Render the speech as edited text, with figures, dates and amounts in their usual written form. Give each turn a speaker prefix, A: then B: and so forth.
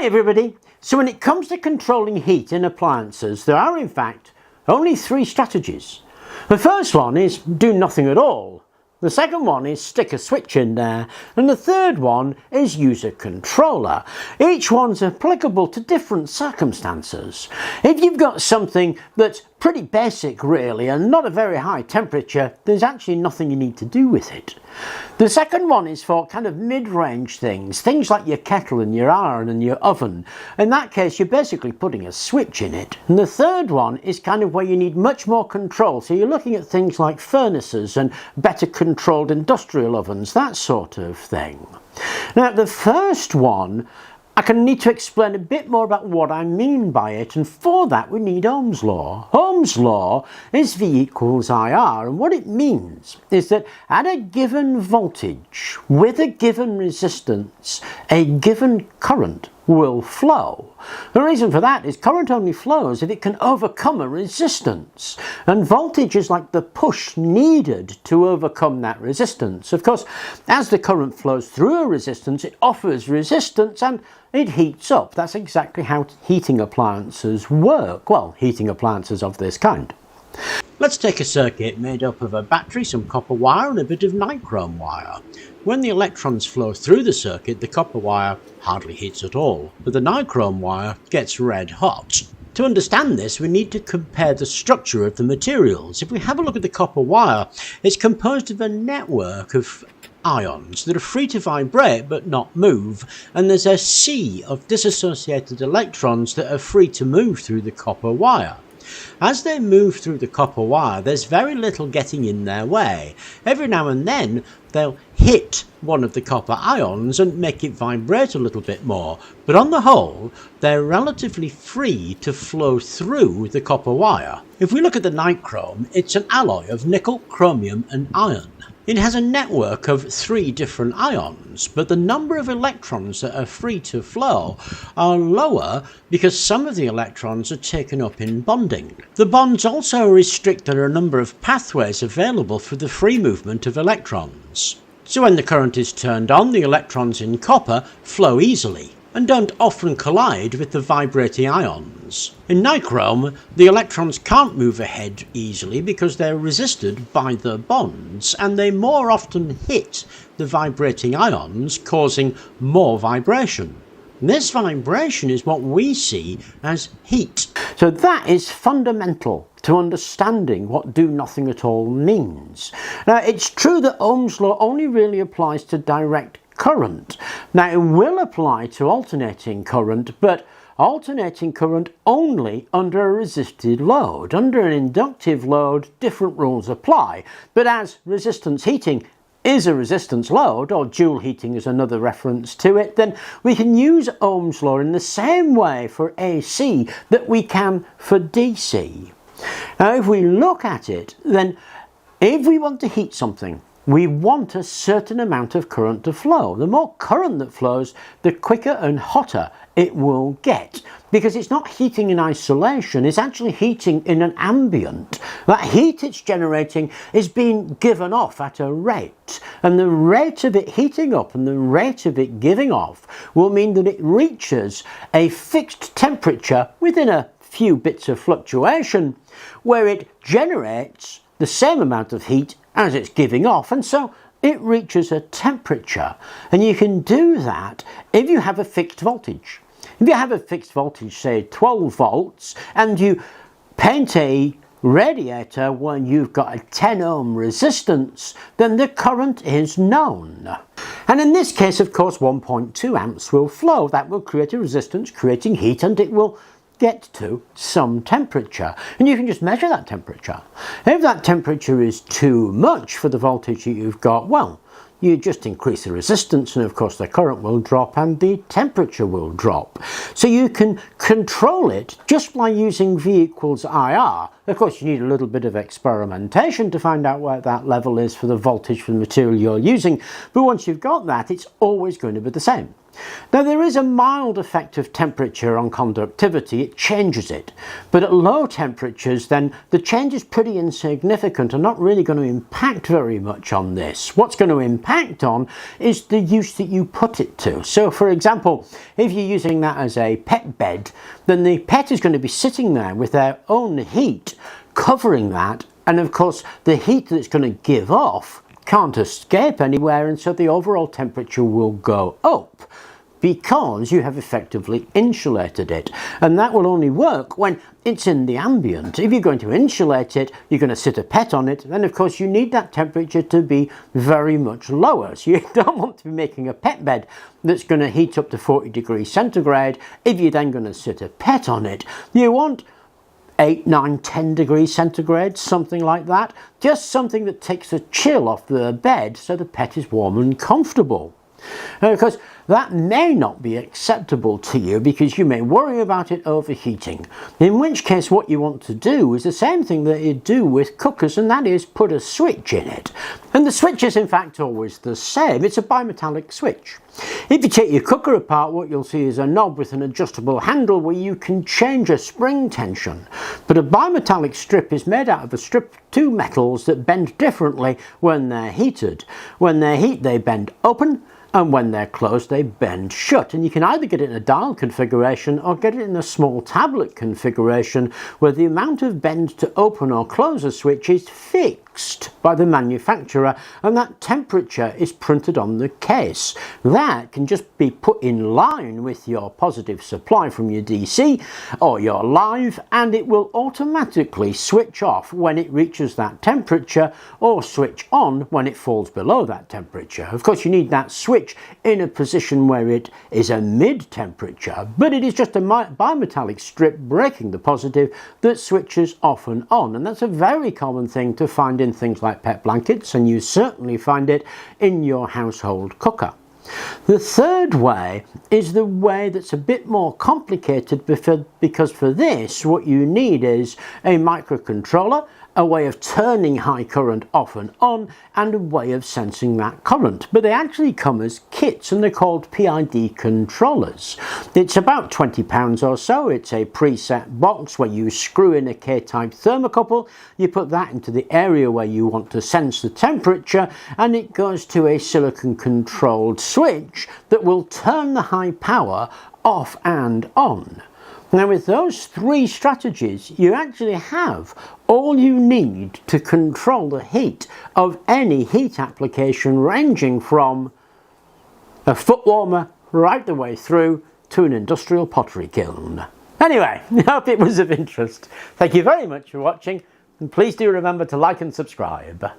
A: Hi everybody! So when it comes to controlling heat in appliances, there are in fact only three strategies. The first one is do nothing at all. The second one is stick a switch in there, and the third one is use a controller. Each one's applicable to different circumstances. If you've got something that's pretty basic really and not a very high temperature, there's actually nothing you need to do with it. The second one is for kind of mid-range things like your kettle and your iron and your oven. In that case, you're basically putting a switch in it. And the third one is kind of where you need much more control. So you're looking at things like furnaces and better controlled industrial ovens, that sort of thing. Now, the first one, I need to explain a bit more about what I mean by it, and for that we need Ohm's law. Ohm's law is V equals IR, and what it means is that at a given voltage with a given resistance, a given current will flow. The reason for that is current only flows if it can overcome a resistance, and voltage is like the push needed to overcome that resistance. Of course, as the current flows through a resistance, it offers resistance and it heats up. That's exactly how heating appliances work. Well, heating appliances of this kind. Let's take a circuit made up of a battery, some copper wire and a bit of nichrome wire. When the electrons flow through the circuit, the copper wire hardly heats at all, but the nichrome wire gets red hot. To understand this, we need to compare the structure of the materials. If we have a look at the copper wire, it's composed of a network of ions that are free to vibrate but not move, and there's a sea of dissociated electrons that are free to move through the copper wire. As they move through the copper wire, there's very little getting in their way. Every now and then they'll hit one of the copper ions and make it vibrate a little bit more, but on the whole they're relatively free to flow through the copper wire. If we look at the nichrome, it's an alloy of nickel, chromium and iron. It has a network of 3 different ions, but the number of electrons that are free to flow are lower because some of the electrons are taken up in bonding. The bonds also restrict a number of pathways available for the free movement of electrons. So when the current is turned on, the electrons in copper flow easily and don't often collide with the vibrating ions. In nichrome, the electrons can't move ahead easily because they're resisted by the bonds, and they more often hit the vibrating ions, causing more vibration. This vibration is what we see as heat. So that is fundamental to understanding what do nothing at all means. Now, it's true that Ohm's law only really applies to direct current. Now, it will apply to alternating current, but alternating current only under a resisted load. Under an inductive load, different rules apply, but as resistance heating is a resistance load, or joule heating is another reference to it, then we can use Ohm's law in the same way for AC that we can for DC. Now, if we look at it, then if we want to heat something, we want a certain amount of current to flow. The more current that flows, the quicker and hotter it will get, because it's not heating in isolation, it's actually heating in an ambient. That heat it's generating is being given off at a rate, and the rate of it heating up and the rate of it giving off will mean that it reaches a fixed temperature within a few bits of fluctuation, where it generates the same amount of heat as it's giving off, and so it reaches a temperature. And you can do that if you have a fixed voltage. If you have a fixed voltage, say 12 volts, and you paint a radiator when you've got a 10 ohm resistance, then the current is known. And in this case, of course, 1.2 amps will flow. That will create a resistance, creating heat, and it will get to some temperature, and you can just measure that temperature. If that temperature is too much for the voltage that you've got, well, you just increase the resistance, and of course the current will drop and the temperature will drop. So you can control it just by using V equals IR. Of course, you need a little bit of experimentation to find out where that level is for the voltage for the material you're using, but once you've got that, it's always going to be the same. Now there is a mild effect of temperature on conductivity, it changes it, but at low temperatures then the change is pretty insignificant and not really going to impact very much on this. What's going to impact on is the use that you put it to. So for example, if you're using that as a pet bed, then the pet is going to be sitting there with their own heat covering that, and of course the heat that it's going to give off can't escape anywhere, and so the overall temperature will go up because you have effectively insulated it. And that will only work when it's in the ambient. If you're going to insulate it, you're going to sit a pet on it, then of course you need that temperature to be very much lower. So you don't want to be making a pet bed that's going to heat up to 40 degrees centigrade if you're then going to sit a pet on it. You want 8, 9, 10 degrees centigrade, something like that. Just something that takes the chill off the bed so the pet is warm and comfortable. Because that may not be acceptable to you because you may worry about it overheating. In which case what you want to do is the same thing that you do with cookers, and that is put a switch in it. And the switch is in fact always the same. It's a bimetallic switch. If you take your cooker apart, what you'll see is a knob with an adjustable handle where you can change a spring tension. But a bimetallic strip is made out of two metals that bend differently when they're heated. When they're heat, they bend open, and when they're closed they bend shut, and you can either get it in a dial configuration or get it in a small tablet configuration where the amount of bend to open or close a switch is fixed by the manufacturer, and that temperature is printed on the case. That can just be put in line with your positive supply from your DC or your live, and it will automatically switch off when it reaches that temperature or switch on when it falls below that temperature. Of course you need that switch in a position where it is a mid temperature, but it is just a bimetallic strip breaking the positive that switches off and on, and that's a very common thing to find in things like pet blankets, and you certainly find it in your household cooker. The third way is the way that's a bit more complicated because for this what you need is a microcontroller, a way of turning high current off and on, and a way of sensing that current. But they actually come as kits and they're called PID controllers. It's about £20 or so. It's a preset box where you screw in a K-type thermocouple, you put that into the area where you want to sense the temperature, and it goes to a silicon controlled switch that will turn the high power off and on. Now with those three strategies you actually have all you need to control the heat of any heat application, ranging from a foot warmer right the way through to an industrial pottery kiln. Anyway, I hope it was of interest. Thank you very much for watching, and please do remember to like and subscribe.